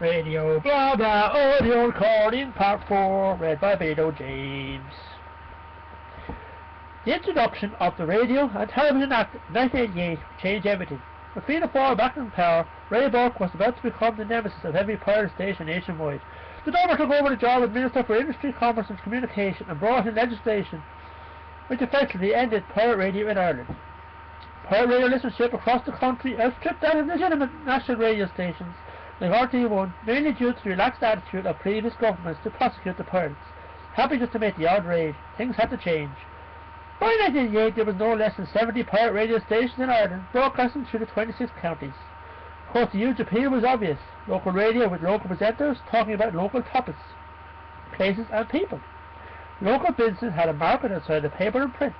Radio blah blah audio recording part 4, read by Bedojames. The introduction of the Radio and Television Act of 1988 changed everything. With freedom for back in power, Ray Burke was about to become the nemesis of every pirate station nationwide. The Governor took over the job as Minister for Industry, Commerce and Communication and brought in legislation which effectively ended pirate radio in Ireland. Pirate radio listenership across the country outstripped that of legitimate national radio stations like RT1, mainly due to the relaxed attitude of previous governments to prosecute the pirates. Happy just to make the odd raid, things had to change. By 1988 there was no less than 70 pirate radio stations in Ireland, broadcasting through the 26 counties. Of course the huge appeal was obvious: local radio with local presenters talking about local topics, places and people. Local businesses had a market outside the paper and print.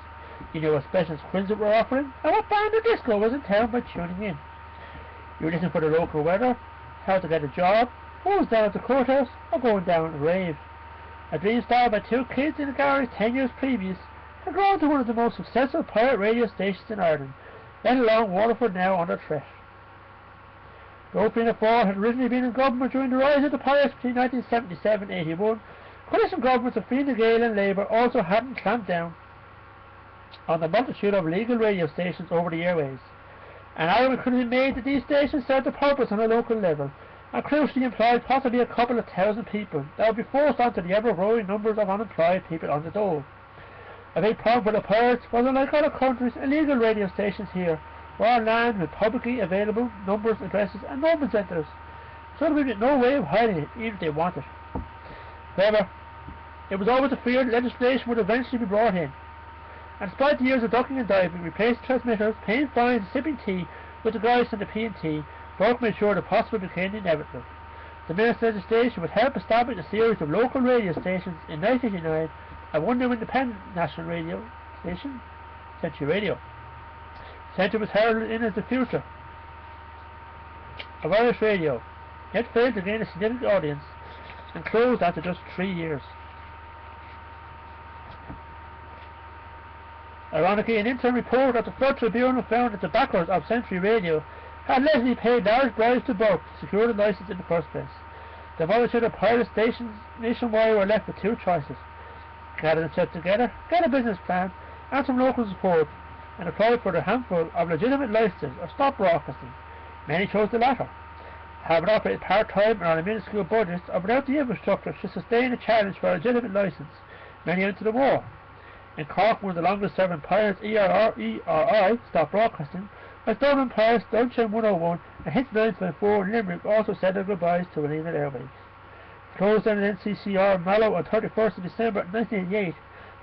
You knew what specials Quincy were offering and what band or disco was in town by tuning in. You were listening for the local weather, how to get a job, what was down at the courthouse, or going down a rave. A dream started by two kids in a garage 10 years previous had grown to one of the most successful pirate radio stations in Ireland, let alone Waterford now under threat. Though Fianna Fáil had originally been in government during the rise of the pirates between 1977 and 81, coalition governments of Fine Gael and Labour also hadn't clamped down on the multitude of legal radio stations over the airways. An argument could have been made that these stations served a purpose on a local level, and crucially employed possibly a couple of thousand people that would be forced onto the ever-growing numbers of unemployed people on the dole. A big problem for the pirates was, unlike other countries, illegal radio stations here were on land with publicly available numbers, addresses and mobile centres, so there was no way of hiding it even if they wanted. However, it was always a fear that legislation would eventually be brought in, and despite the years of ducking and diving, replacing transmitters, paying fines and sipping tea with the guys from the P&T, Burke made sure the possible became inevitable. The minister's legislation would help establish a series of local radio stations in 1989 and one new independent national radio station, Century Radio. Century was heralded in as the future of Irish radio, yet failed to gain a significant audience and closed after just 3 years. Ironically, an interim report of the Flood Tribunal found that the backers of Century Radio had allegedly paid large bribes to Burke to secure the licence in the first place. The multitude of pirate stations nationwide were left with two choices: gather themselves together, get a business plan and some local support, and apply for a handful of legitimate licences or stop broadcasting. Many chose the latter, have it operate part-time or on a minuscule budget or without the infrastructure to sustain a challenge for a legitimate licence. Many went to the war. In Cork, one of the longest-serving pirates, ERI, stopped broadcasting, as Dublin Pirates, Dunsham 101 and Hits 954 in Limerick also said their goodbyes to illegal airwaves. Closed down in NCCR Mallow on 31st of December 1988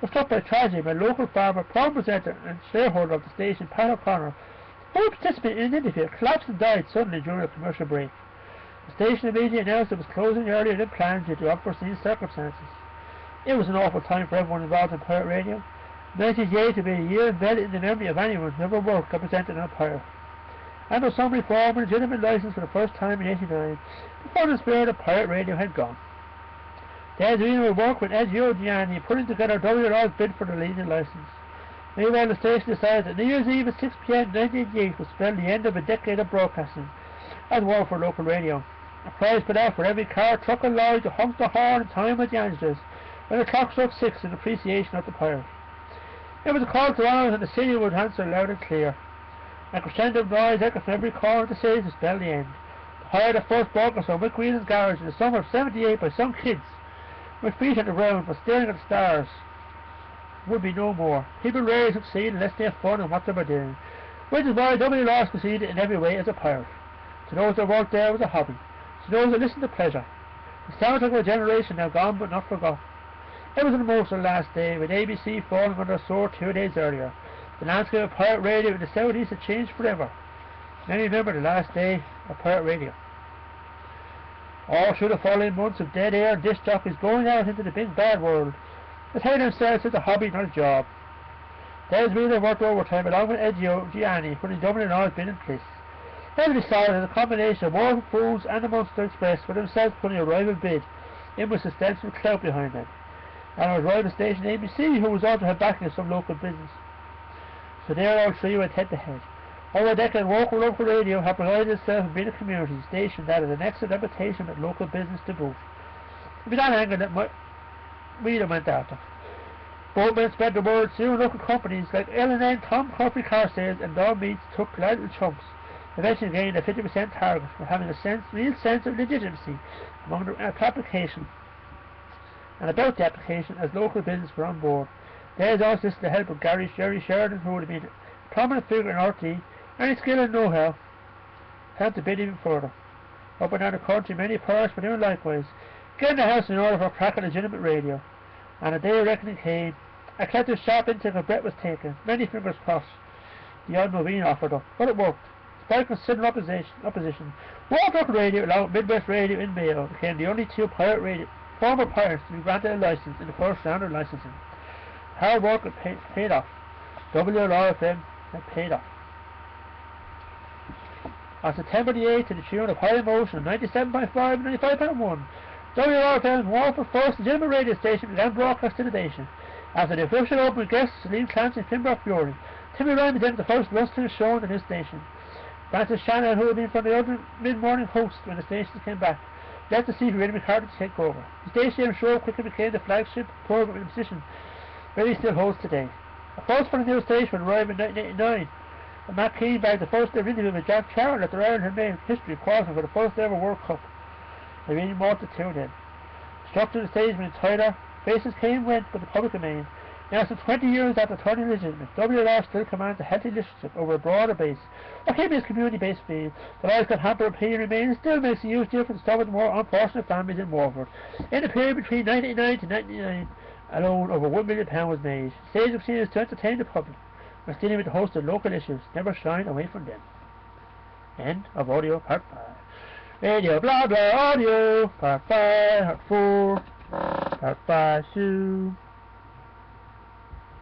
was struck by tragedy by local farmer, proud presenter and shareholder of the station, Pat O'Connor, who participated in an interview, collapsed and died suddenly during a commercial break. The station immediately announced it was closing earlier than planned due to unforeseen circumstances. It was an awful time for everyone involved in pirate radio. 1988 would be a year embedded in the memory of anyone who ever worked or presented on a pirate. And though some reform and legitimate licence for the first time in 1989, the fun and spirit of pirate radio had gone. Des Wiener would work with Ezio Gianni putting together WR's bid for the leading licence. Meanwhile, the station decided that New Year's Eve at 6 p.m. 1988 would spell the end of a decade of broadcasting as well for local radio. A prize put out for every car, truck and lorry to honk the horn in time with the Angelus when the clock struck 6 in appreciation of the pirate. It was a call to arms and the city would answer loud and clear. A crescendo of noise echoed from every corner of the city to spell the end. The hire the first broadcast on Wick Whelan's garage in the summer of 78 by some kids with feet on the ground but staring at the stars would be no more. People rarely succeed unless they have fun in what they were doing, which is why WLR succeeded in every way as a pirate. To those that worked there was a hobby. To those that listened to pleasure. The soundtrack of a generation now gone but not forgotten. It was an emotional last day, with ABC falling under a sword 2 days earlier. The landscape of pirate radio in the southeast had changed forever. Many remember the last day of pirate radio. All through the following months of dead air and disc jockeys going out into the big bad world, that had themselves as a hobby, not a job. Des Wheeler worked overtime along with Ezio Gianni, putting Dublin All's bid in place. Every decided that a combination of War Fools and the Munster Express were themselves putting a rival bid in with substantial clout behind them. And our rival station ABC, who was also had backing of some local business. So there all three went head to head. Over a decade, local radio have provided itself and been a community station that has an excellent reputation with local business to boot. It was that angle that Wheeler went after. Both men spread the word. Soon local companies like L&N, Tom Coffee Car Sales and Dog Meats took little chunks, eventually gained a 50% target for having a real sense of legitimacy among the application and about the application as local business were on board. There is also the help of Jerry Sheridan, who would have been a prominent figure in RT. Any skill and know-how helped to bid even further. Up and down the country, many parishes were doing likewise, getting the house in order for a crack at legitimate radio. And a day of reckoning came. A collective sharp intake of breath was taken, many fingers crossed. The odd Movine offered up, but it worked. Despite considerable opposition, Walk Radio, along with Midwest Radio in Mayo, became the only two former pirates to be granted a license in the first round of licensing. Hard work had paid off. WLRFM had paid off. On September the 8th, to the tune of High Emotion 97.5 and 95.1, WLRFM's wonderful first legitimate radio station began broadcast to the nation. After the official opening guests, Celine Clancy and Finbar Fury, Timmy Ryan presented the first wrestling show on this station. Francis Shannon, who had been from the other mid-morning host when the stations came back, left to see Freddie McCarthy to take over. The station show quickly became the flagship program in the position Freddie still holds today. A first for the new station would arrive in 1989, and Matt Keane bagged the first ever interview with Jack Charles after Ireland had made history qualifying for the first ever World Cup. There really more to tune in. The structure of the stage went tighter, faces came and went, but the public remained. Now, some 20 years after turning legitimate, WLR still commands a healthy listenership over a broader base. What came his community-based feel, the lives got hampered opinion remains, and still makes a huge difference to some of the more unfortunate families in Waterford. In the period between 1989 to 1999, alone over £1 million was made. Stage of scenes to entertain the public, and dealing with the host of local issues, never shying away from them. End of audio part 5. Radio blah blah audio part 5, part 4, part 5 soon.